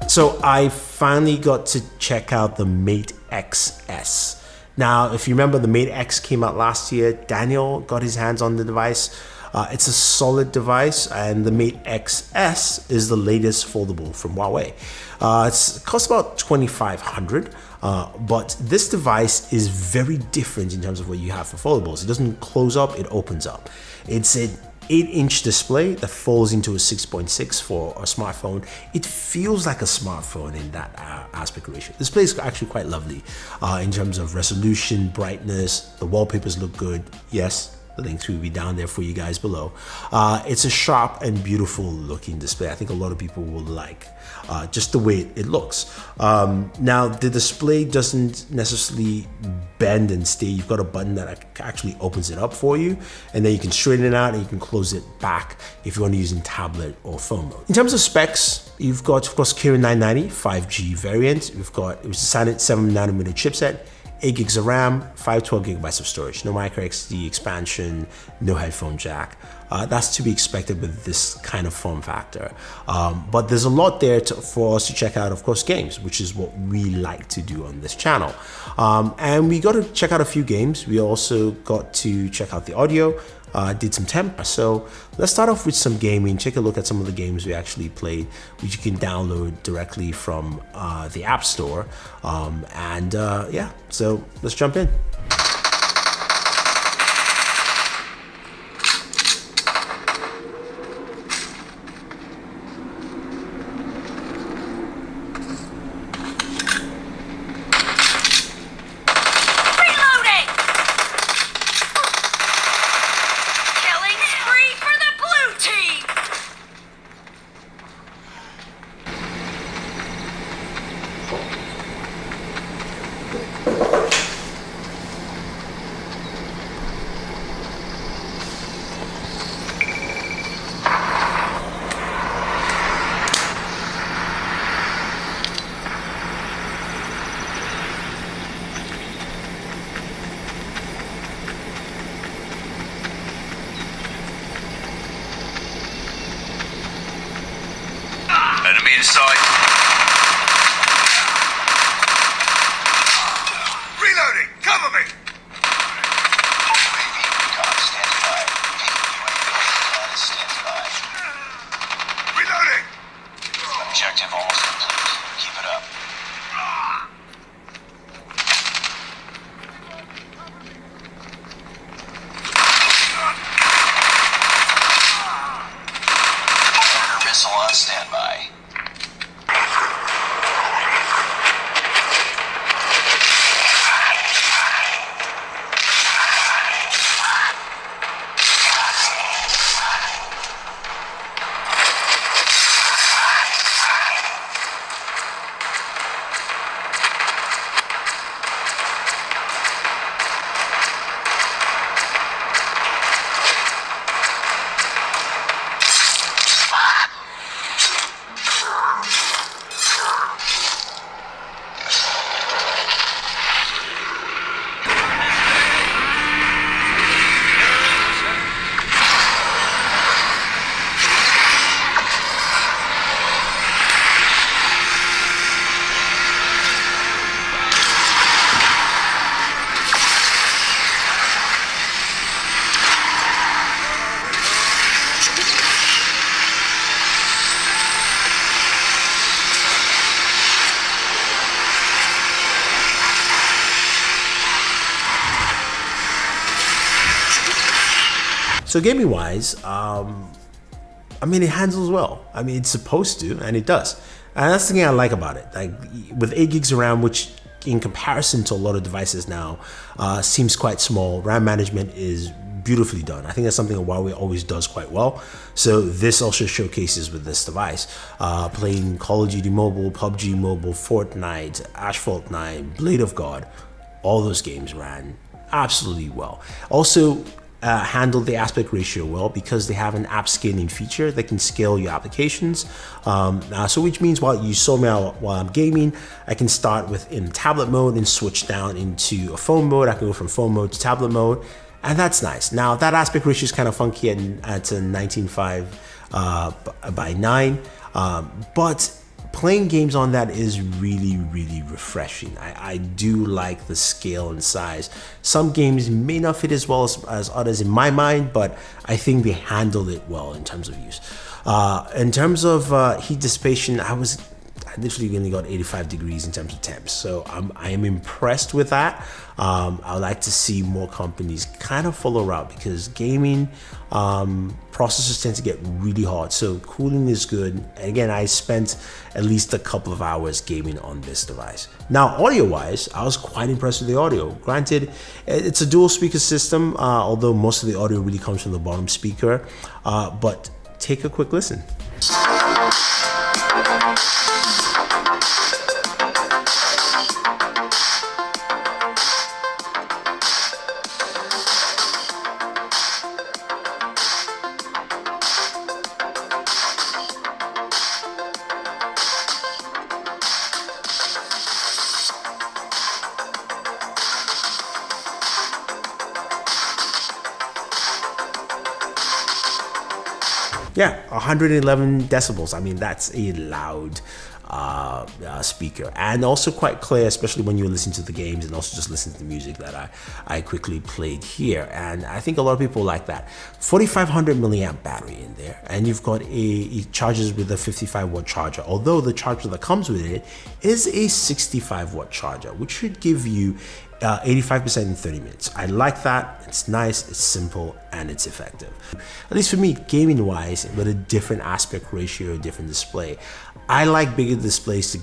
So I finally got to check out the Mate XS. Now, if you remember, the Mate X came out last year. Daniel got his hands on the device. It's a solid device, and the Mate XS is the latest foldable from Huawei. It costs about $2,500, but this device is very different in terms of what you have for foldables. It doesn't close up, it opens up. It's an 8-inch display that folds into a 6.6 for a smartphone. It feels like a smartphone in that aspect ratio. The display is actually quite lovely in terms of resolution, brightness. The wallpapers look good. Yes, the links will be down there for you guys below. It's a sharp and beautiful looking display. I think a lot of people will like just the way it looks. Now, the display doesn't necessarily bend and stay. You've got a button that actually opens it up for you, and then you can straighten it out and you can close it back if you want to use in tablet or phone mode. In terms of specs, you've got, of course, Kirin 990 5G variant. We've got, it was a standard 7nm chipset, 8 gigs of RAM, 512 gigabytes of storage, no micro SD expansion, no headphone jack. That's to be expected with this kind of form factor. But there's a lot there for us to check out, of course, games, which is what we like to do on this channel. And we got to check out a few games. We also got to check out the audio, did some temp. So let's start off with some gaming. Take a look at some of the games we actually played, which you can download directly from the App Store. Yeah, so let's jump in. Enemy in sight. Reloading! Cover me! UAV recon standing by. UAV recon standing by. Reloading! Objective almost complete. Keep it up. Predator missile on standby. So gaming wise, I mean, it handles well. I mean, it's supposed to, and it does. And that's the thing I like about it. Like with 8 gigs of RAM, which in comparison to a lot of devices now, seems quite small. RAM management is beautifully done. I think that's something that Huawei always does quite well. So this also showcases with this device. Playing Call of Duty Mobile, PUBG Mobile, Fortnite, Asphalt 9, Blade of God, all those games ran absolutely well. Also, handle the aspect ratio well because they have an app scaling feature that can scale your applications. So which means while you saw me out while I'm gaming, I can start in tablet mode and switch down into a phone mode. I can go from phone mode to tablet mode, and that's nice. Now that aspect ratio is kind of funky at a 19.5 by 9, but playing games on that is really, really refreshing. I do like the scale and size. Some games may not fit as well as others in my mind, but I think they handled it well in terms of use. In terms of heat dissipation, I literally only got 85 degrees in terms of temps, so I am impressed with that. I would like to see more companies kind of follow route, because gaming processors tend to get really hot, so cooling is good. And again, I spent at least a couple of hours gaming on this device. Now, audio wise, I was quite impressed with the audio. Granted, it's a dual speaker system, although most of the audio really comes from the bottom speaker, but take a quick listen. Yeah, 111 decibels. I mean, that's a loud speaker, and also quite clear, especially when you listen to the games and also just listen to the music that I quickly played here. And I think a lot of people like that. 4,500 milliamp battery in there, and you've got it charges with a 55 watt charger, although the charger that comes with it is a 65 watt charger, which should give you 85% in 30 minutes. I like that. It's nice, it's simple, and it's effective. At least for me, gaming wise, with a different aspect ratio, different display. I like bigger displays to